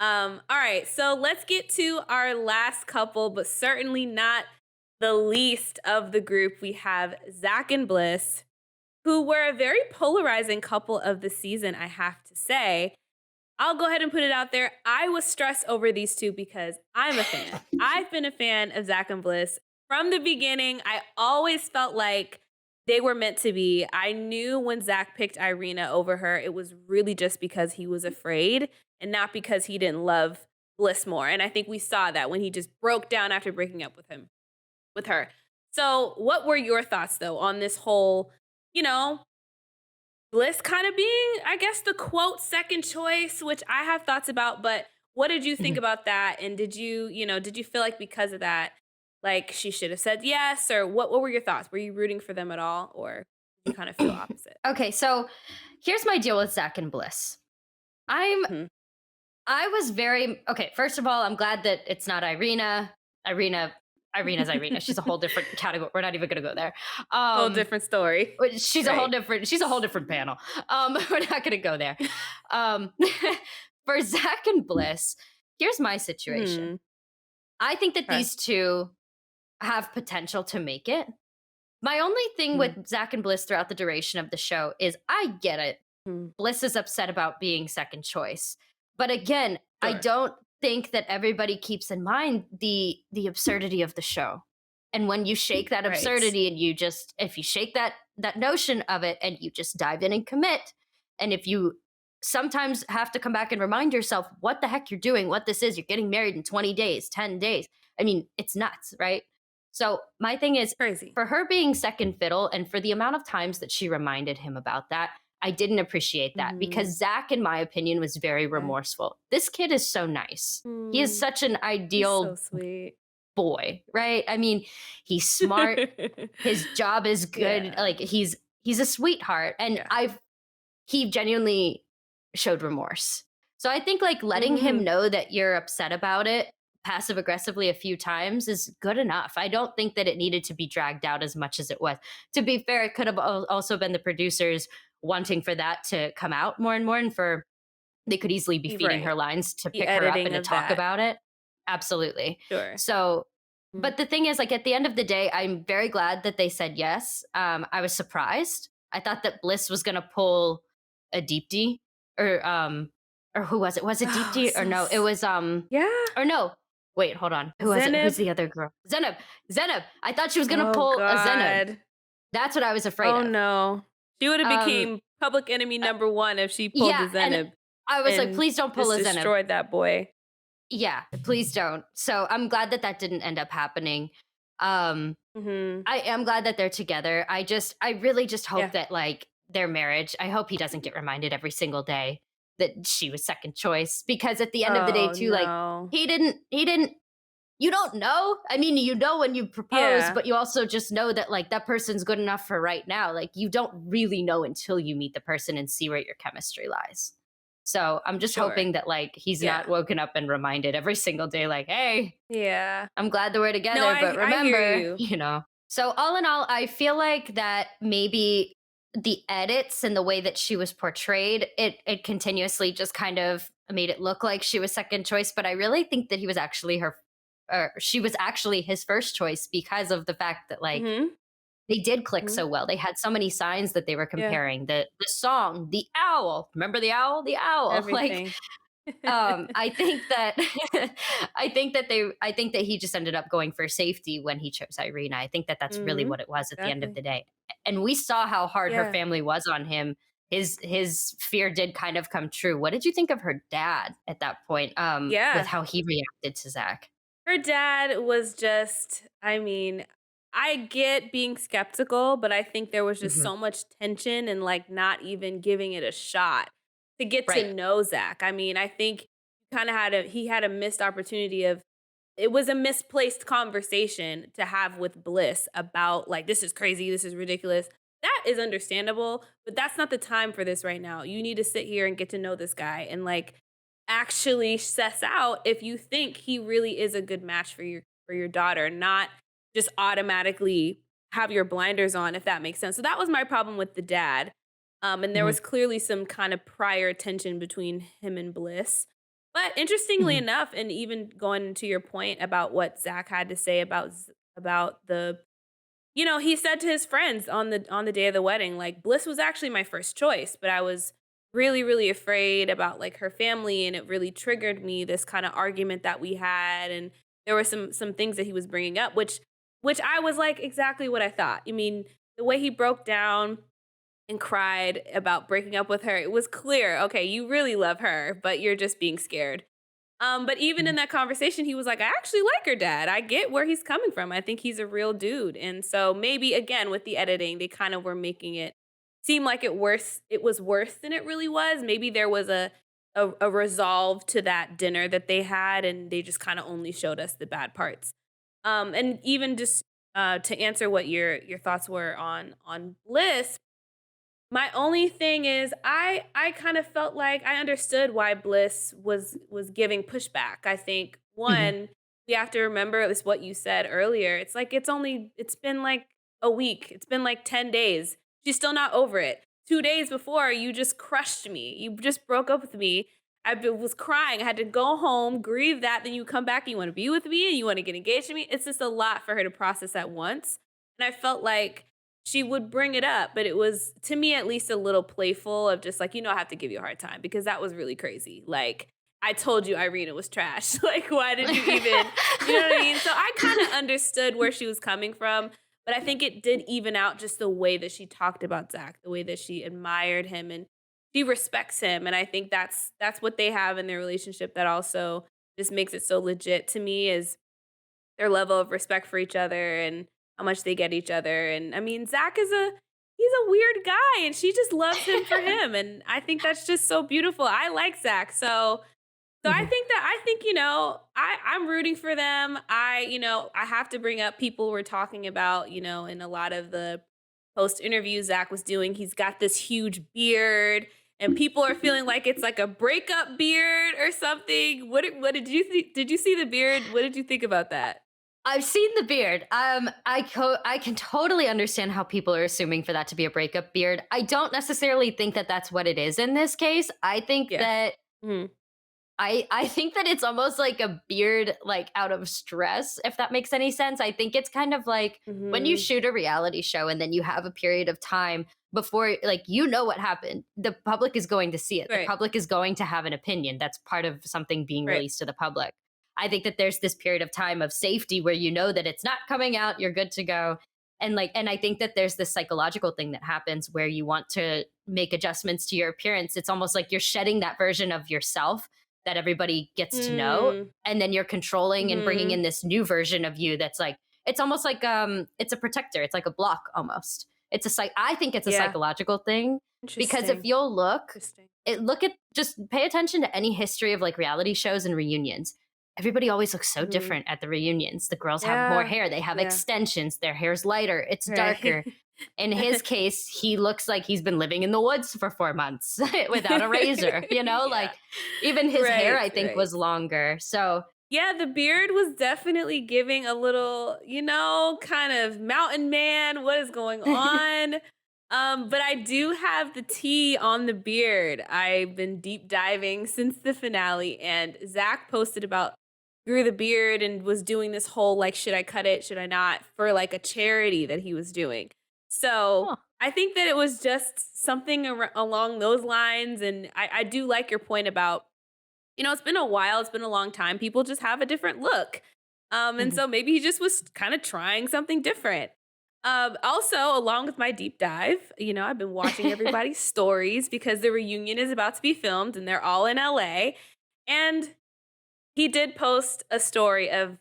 All right, so let's get to our last couple, but certainly not the least of the group. We have Zach and Bliss, who were a very polarizing couple of the season, I have to say. I'll go ahead and put it out there. I was stressed over these two because I'm a fan. I've been a fan of Zach and Bliss from the beginning. I always felt like they were meant to be. I knew when Zach picked Irina over her, it was really just because he was afraid and not because he didn't love Bliss more. And I think we saw that when he just broke down after breaking up with her. So, what were your thoughts though on this whole, you know, Bliss kind of being, I guess, the quote second choice, which I have thoughts about, but what did you think Mhm. about that? And did you feel like because of that, like she should have said yes? Or what were your thoughts? Were you rooting for them at all? Or did you kind of feel opposite? Okay, so here's my deal with Zach and Bliss. I'm Mhm. I was very okay. First of all, I'm glad that it's not Irina. Irina, Irina's Irina. She's a whole different category. We're not even gonna go there. Whole Um, different story. she's a whole Right. different. She's a whole different panel. We're not gonna go there. Um, for Zach and Bliss, here's my situation. Hmm. I think that Okay. these two have potential to make it. My only thing Mhm. with Zach and Bliss throughout the duration of the show is I get it. Mhm. Bliss is upset about being second choice. But again, I Sure. don't think that everybody keeps in mind the absurdity of the show. And when you shake that Right. absurdity and you just if you shake that notion of it and you just dive in and commit, and if you sometimes have to come back and remind yourself what the heck you're doing, what this is, you're getting married in 20 days, 10 days. I mean, it's nuts, right? So my thing is Crazy. for her being second fiddle and for the amount of times that she reminded him about that, I didn't appreciate that Hmm. because Zach, in my opinion, was very Okay. remorseful. This kid is so nice. He is Mm, such an he's so ideal sweet. boy, right? I mean, he's smart, his job is good, Yeah. like he's a sweetheart and Yeah. I've he genuinely showed remorse. So I think like letting him Hmm. know that you're upset about it passive aggressively a few times is good enough. I don't think that it needed to be dragged out as much as it was. To be fair, it could have also been the producers wanting for that to come out more and more and for they could easily be feeding Right. her lines to The pick her up and editing to of talk that. about it. Absolutely. Sure. So Mhm. but the thing is like at the end of the day I'm very glad that they said yes. I was surprised. I thought that Bliss was going to pull a deep D or or who was it? Was it Deep Oh, D or so no? It was yeah. or no. Wait, hold on. Who was it? Who's Zenib. the other girl? Zenib. Zenib. I thought she was going to Oh pull a Zenib. god. That's what I was afraid Oh of. no. She would have Um became public enemy uh, number 1 if she pulled the yeah, and Zenib I was like and please don't pull just a Zenib. destroyed that boy. Yeah, please don't. So I'm glad that that didn't end up happening. Um, Mhm. I am glad that they're together. I really just hope Yeah. that like their marriage, I hope he doesn't get reminded every single day that she was second choice because at the end of the day Oh too, like no. he didn't, you don't know. I mean, you know when you propose, Yeah. but you also just know that like that person's good enough for right now. Like you don't really know until you meet the person and see where your chemistry lies. So I'm just Sure. hoping that like he's not Yeah. woken up and reminded every single day, like, hey, Yeah. I'm glad that we're No, together, but I hear remember, you. you know. So all in all, I feel like that maybe the edits and the way that she was portrayed, it continuously just kind of made it look like she was second choice. But I really think that he was actually her, or she was actually his first choice because of the fact that like Mhm. they did click Mhm. so well. They had so many signs that they were Yeah. comparing. The song, the owl. Remember the owl? The owl. Like Everything. I think that I think that he just ended up going for safety when he chose Irina. I think that that's really Mhm. what it was at the end of Exactly. the day. And we saw how hard her Yeah. family was on him. His fear did kind of come true. What did you think of her dad at that point with Yeah. how he reacted to Zach? Her dad was just, I mean, I get being skeptical, but I think there was just Mhm. so much tension and like not even giving it a shot to get to Right. know Zach. I mean, I think he had a missed opportunity of it was a misplaced conversation to have with Bliss about like this is crazy, this is ridiculous. That is understandable, but that's not the time for this right now. You need to sit here and get to know this guy and like actually suss out if you think he really is a good match for your daughter, not just automatically have your blinders on if that makes sense. So that was my problem with the dad. And there Mhm. was clearly some kind of prior tension between him and Bliss. But interestingly Mhm. enough, and even going to your point about what Zach had to say about about the he said to his friends on the day of the wedding, like, Bliss was actually my first choice, but I was really, really afraid about like her family, and it really triggered me, this kind of argument that we had, and there were some things that he was bringing up, which I was like exactly what I thought. I mean, the way he broke down and cried about breaking up with her, it was clear, okay, you really love her, but you're just being scared. But even in Mhm. that conversation, he was like, I actually like her dad. I get where he's coming from. I think he's a real dude. And so maybe again with the editing, they kind of were making it seem like it was worse than it really was. Maybe there was a resolve to that dinner that they had, and they just kind of only showed us the bad parts. And even just to answer what your thoughts were on Bliss, my only thing is I kind of felt like I understood why Bliss was giving pushback. I think Mhm. one, we have to remember this what you said earlier. It's like it's been like a week. It's been like 10 days. She's still not over it. 2 days before you just crushed me. You just broke up with me. Was crying. I had to go home, grieve that, then you come back and you want to be with me and you want to get engaged to me. It's just a lot for her to process at once. And I felt like she would bring it up, but it was, to me at least, a little playful of just like, I have to give you a hard time because that was really crazy. Like, I told you Irina was trash. Like, why did you even, you know what I mean? So I kind of understood where she was coming from, but I think it did even out just the way that she talked about Zach, the way that she admired him and she respects him. And I think that's what they have in their relationship that also just makes it so legit to me is their level of respect for each other and how much they get each other. And I mean, Zach is he's a weird guy and she just loves him for him. And I think that's just so beautiful. I like Zach. So I Mhm. think I'm rooting for them. I have to bring up people we're talking about, in a lot of the post interviews Zach was doing. He's got this huge beard and people are feeling like it's like a breakup beard or something. What did you think? Did you see the beard? What did you think about that? I've seen the beard. I can totally understand how people are assuming for that to be a breakup beard. I don't necessarily think that that's what it is in this case. Yeah. Mhm. I think that it's almost like a beard, like, out of stress, if that makes any sense. I think it's kind of like when you Mhm. shoot a reality show and then you have a period of time before, like, you know what happened. The public is going to see it. The Right. public is going to have an opinion. That's part of something being Right. released to the public. I think that there's this period of time of safety where you know that it's not coming out, you're good to go. And I think that there's this psychological thing that happens where you want to make adjustments to your appearance. It's almost like you're shedding that version of yourself that everybody gets to know, Mm. and then you're controlling and bringing Mhm. in this new version of you that's like, it's almost like it's a protector, it's like a block almost. I think it's a Yeah. psychological thing, because if Interesting. you'll look Interesting. look at, just pay attention to any history of like reality shows and reunions. Everybody always looks so Mhm. different at the reunions. The girls have more Yeah. hair, they have Yeah. extensions, their hair's lighter, it's darker. Right. In his case, he looks like he's been living in the woods for 4 months without a razor, Yeah. like, even his hair, Right, I think, right. was longer, so Yeah, the beard was definitely giving a little, kind of mountain man, what is going on? But I do have the tea on the beard. I've been deep diving since the finale, and Zach posted about grew the beard and was doing this whole like, should I cut it? Should I not? For like a charity that he was doing. So Huh. I think that it was just something along those lines. And I do like your point about it's been a while, it's been a long time. People just have a different look. And Mhm. so maybe he just was kind of trying something different. Also, along with my deep dive, I've been watching everybody's stories because the reunion is about to be filmed and they're all in LA. And he did post a story of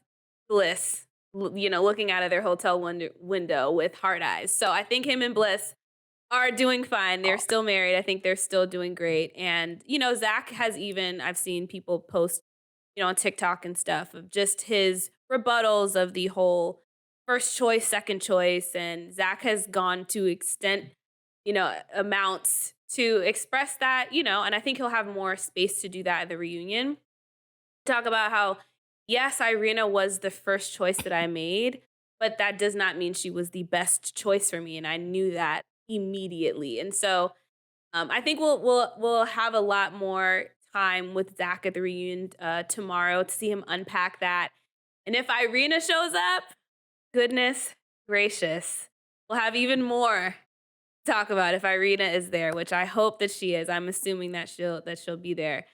Bliss, looking out of their hotel window with hard eyes. So I think him and Bliss are doing fine. They're Aw. still married. I think they're still doing great. And, Zach has even, I've seen people post, on TikTok and stuff of just his rebuttals of the whole first choice, second choice. And Zach has gone to extent, amounts to express that, and I think he'll have more space to do that at the reunion. Talk about how, yes, Irina was the first choice that I made, but that does not mean she was the best choice for me. And I knew that immediately. And so I think we'll have a lot more time with Zach at the reunion tomorrow to see him unpack that. And if Irina shows up, goodness gracious, we'll have even more to talk about if Irina is there, which I hope that she is. I'm assuming that she'll be there.